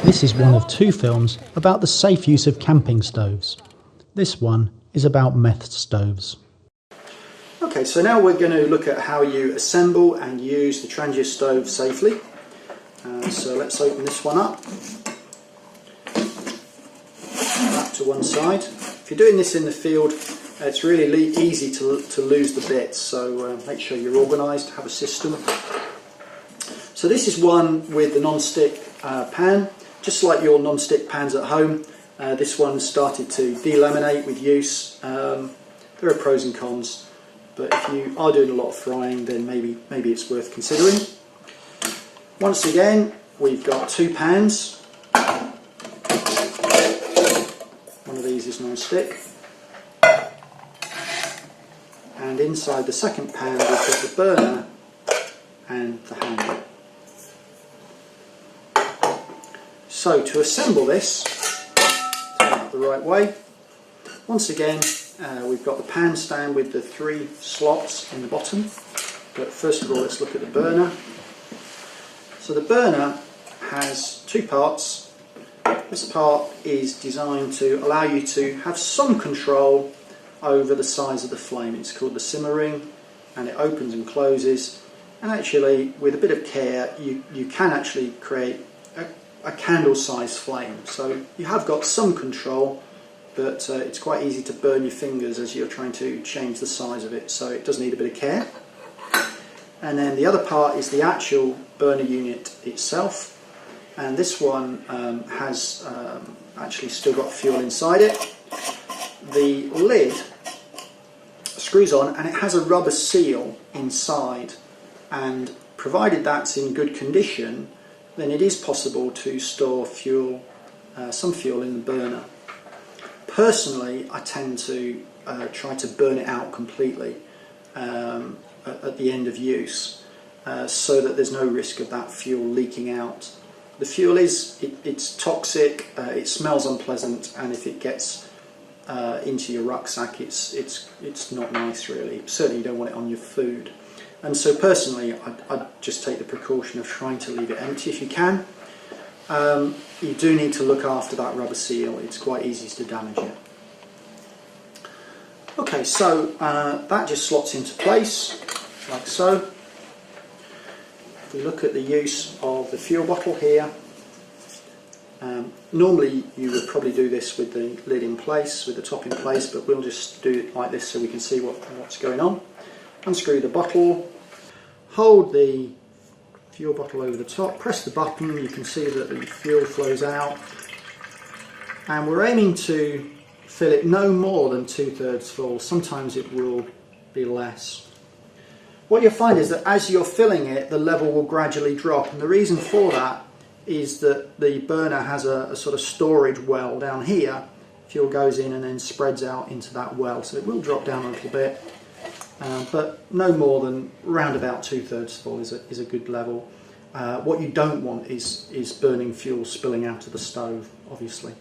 This is one of two films about the safe use of camping stoves. This one is about Meths stoves. Okay, so now we're going to look at how you assemble and use the Trangia stove safely. So let's open this one up. That to one side. If you're doing this in the field, it's really easy to lose the bits, so make sure you're organised, have a system. So this is one with the non-stick pan. Just like your non-stick pans at home, this one started to delaminate with use. There are pros and cons, but if you are doing a lot of frying, then maybe it's worth considering. Once again, we've got two pans. One of these is non-stick. And inside the second pan, we've got the burner and the handle. So to assemble this, turn it the right way. Once again, we've got the pan stand with the three slots in the bottom. But first of all, let's look at the burner. So the burner has two parts. This part is designed to allow you to have some control over the size of the flame. It's called the simmer ring, and it opens and closes. And actually, with a bit of care, you can actually create a candle-sized flame. So you have got some control, but it's quite easy to burn your fingers as you're trying to change the size of it. So it does need a bit of care. And then the other part is the actual burner unit itself. And this one has actually still got fuel inside it. The lid screws on and it has a rubber seal inside, and provided that's in good condition, then it is possible to store fuel, some fuel in the burner. Personally, I tend to try to burn it out completely at the end of use, so that there's no risk of that fuel leaking out. The fuel it's toxic, it smells unpleasant, and if it gets into your rucksack, it's not nice really. Certainly you don't want it on your food. And so personally, I'd just take the precaution of trying to leave it empty if you can. You do need to look after that rubber seal. It's quite easy to damage it. Okay, so that just slots into place, like so. If we look at the use of the fuel bottle here, normally you would probably do this with the lid in place, with the top in place, but we'll just do it like this so we can see what's going on. Unscrew the bottle, hold the fuel bottle over the top, press the button, you can see that the fuel flows out, and we're aiming to fill it no more than 2/3 full. Sometimes it will be less. What you'll find is that as you're filling it, the level will gradually drop, and the reason for that is that the burner has a sort of storage well down here. Fuel goes in and then spreads out into that well, so it will drop down a little bit. But no more than round about 2/3 full is a good level. What you don't want is burning fuel spilling out of the stove, obviously.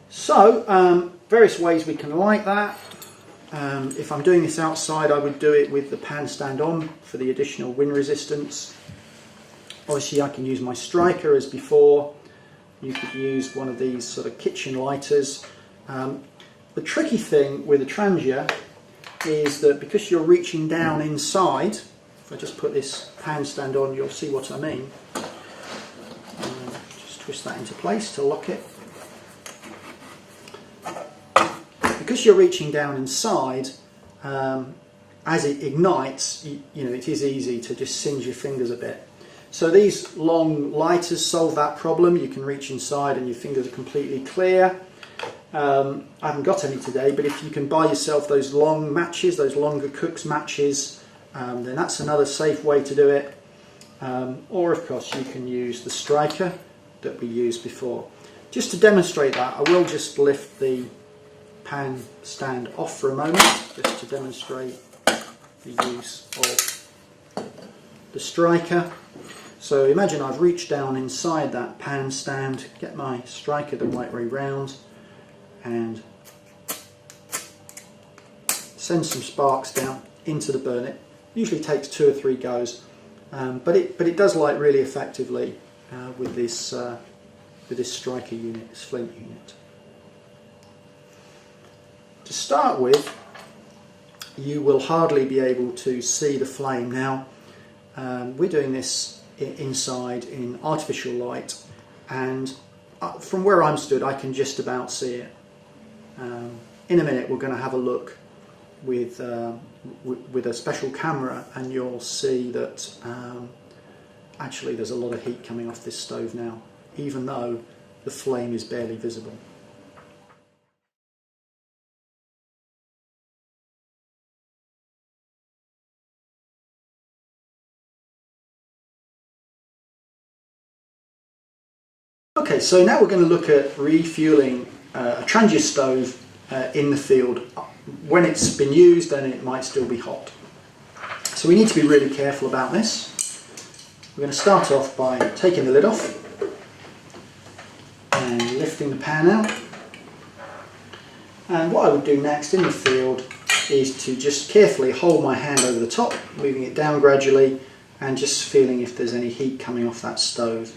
So, various ways we can light that. If I'm doing this outside, I would do it with the pan stand on for the additional wind resistance. Obviously I can use my striker as before. You could use one of these sort of kitchen lighters. The tricky thing with a Trangia is that because you're reaching down inside, if I just put this pan stand on, you'll see what I mean. Just twist that into place to lock it. Because you're reaching down inside, as it ignites, you know, it is easy to just singe your fingers a bit. So these long lighters solve that problem. You can reach inside and your fingers are completely clear. I haven't got any today, but if you can buy yourself those long matches, those longer Cook's matches, then that's another safe way to do it. Or of course you can use the striker that we used before. Just to demonstrate that, I will just lift the pan stand off for a moment, just to demonstrate the use of the striker. So imagine I've reached down inside that pan stand, get my striker the right way round, and send some sparks down into the burner. Usually takes 2 or 3 goes, but it does light really effectively with this striker unit, this flint unit. To start with, you will hardly be able to see the flame. Now, we're doing this inside in artificial light, and from where I'm stood I can just about see it. In a minute we're going to have a look with a special camera, and you'll see that actually there's a lot of heat coming off this stove now, even though the flame is barely visible. Okay, so now we're going to look at refueling a transient stove in the field. When it's been used, then it might still be hot. So we need to be really careful about this. We're going to start off by taking the lid off and lifting the pan out. And what I would do next in the field is to just carefully hold my hand over the top, moving it down gradually, and just feeling if there's any heat coming off that stove.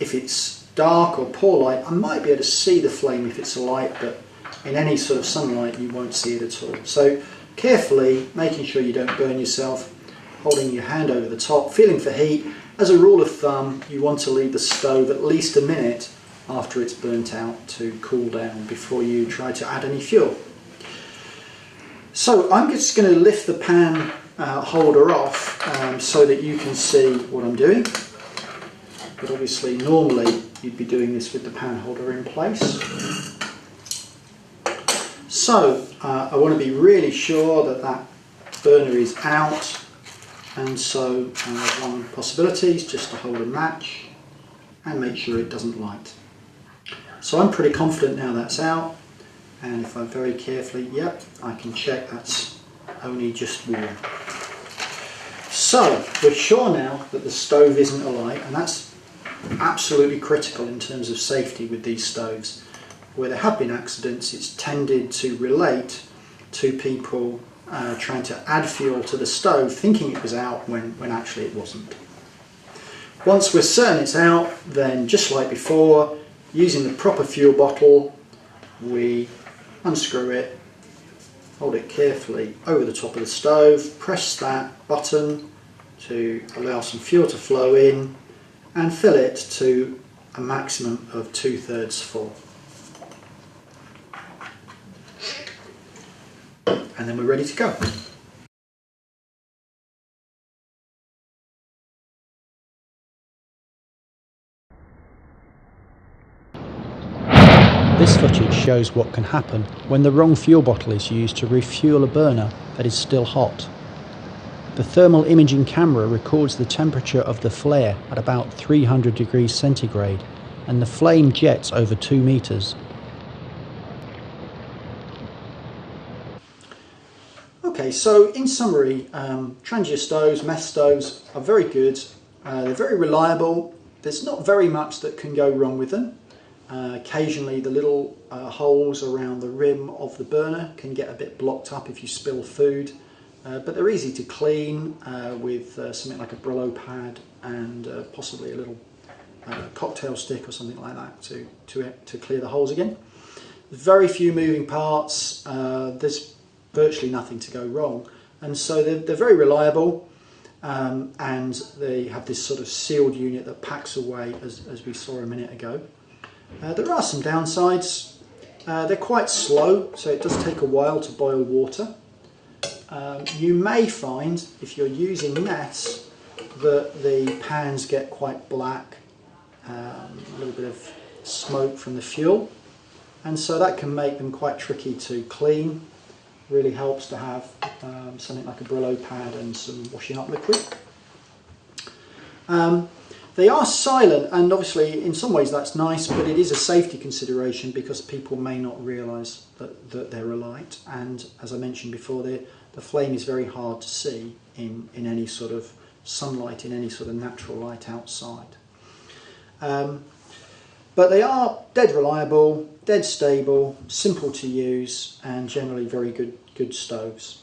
If it's dark or poor light, I might be able to see the flame if it's a light, but in any sort of sunlight you won't see it at all. So carefully making sure you don't burn yourself, holding your hand over the top, feeling for heat. As a rule of thumb, you want to leave the stove at least a minute after it's burnt out to cool down before you try to add any fuel. So I'm just going to lift the pan holder off so that you can see what I'm doing. But obviously normally you'd be doing this with the pan holder in place. So I want to be really sure that that burner is out, and so one possibility is just to hold a match and make sure it doesn't light. So I'm pretty confident now that's out, and if I very carefully, yep, I can check that's only just warm. So we're sure now that the stove isn't alight, and that's absolutely critical in terms of safety with these stoves. Where there have been accidents, it's tended to relate to people trying to add fuel to the stove thinking it was out when actually it wasn't. Once we're certain it's out, then just like before, using the proper fuel bottle, we unscrew it, hold it carefully over the top of the stove, press that button to allow some fuel to flow in, and fill it to a maximum of 2/3 full. And then we're ready to go. This footage shows what can happen when the wrong fuel bottle is used to refuel a burner that is still hot. The thermal imaging camera records the temperature of the flare at about 300 degrees centigrade, and the flame jets over 2 meters. Okay, so in summary, transient stoves, Meths stoves are very good. They're very reliable. There's not very much that can go wrong with them. Occasionally the little holes around the rim of the burner can get a bit blocked up if you spill food. But they're easy to clean with something like a Brillo pad and possibly a little cocktail stick or something like that to clear the holes again. Very few moving parts, there's virtually nothing to go wrong, and so they're very reliable, and they have this sort of sealed unit that packs away as we saw a minute ago. There are some downsides. They're quite slow, so it does take a while to boil water. You may find, if you're using Meths, that the pans get quite black, a little bit of smoke from the fuel, and so that can make them quite tricky to clean. Really helps to have something like a Brillo pad and some washing up liquid. They are silent, and obviously in some ways that's nice, but it is a safety consideration because people may not realise that they're alight, and as I mentioned before, the flame is very hard to see in any sort of sunlight, in any sort of natural light outside. But they are dead reliable, dead stable, simple to use, and generally very good stoves.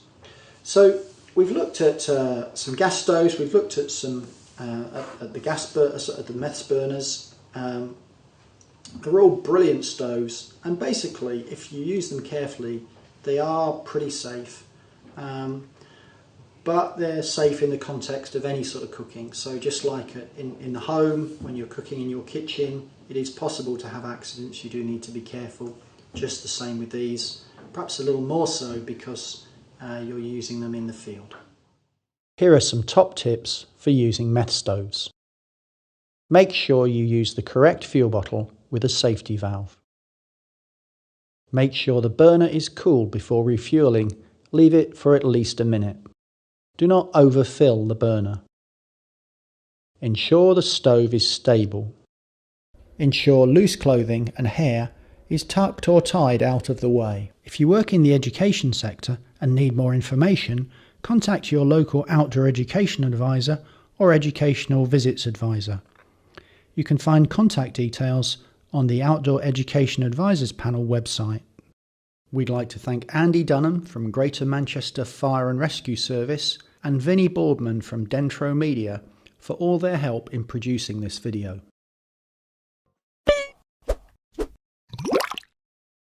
So we've looked at some gas stoves, we've looked at some at the at the Meths burners. They're all brilliant stoves, and basically if you use them carefully they are pretty safe, but they're safe in the context of any sort of cooking. So just like in the home, when you're cooking in your kitchen, it is possible to have accidents. You do need to be careful. Just the same with these, perhaps a little more so because you're using them in the field. Here are some top tips for using Meths stoves. Make sure you use the correct fuel bottle with a safety valve. Make sure the burner is cool before refueling. Leave it for at least a minute. Do not overfill the burner. Ensure the stove is stable. Ensure loose clothing and hair is tucked or tied out of the way. If you work in the education sector and need more information, contact your local outdoor education advisor or educational visits advisor. You can find contact details on the Outdoor Education Advisors Panel website. We'd like to thank Andy Dunham from Greater Manchester Fire and Rescue Service and Vinnie Boardman from Dentro Media for all their help in producing this video.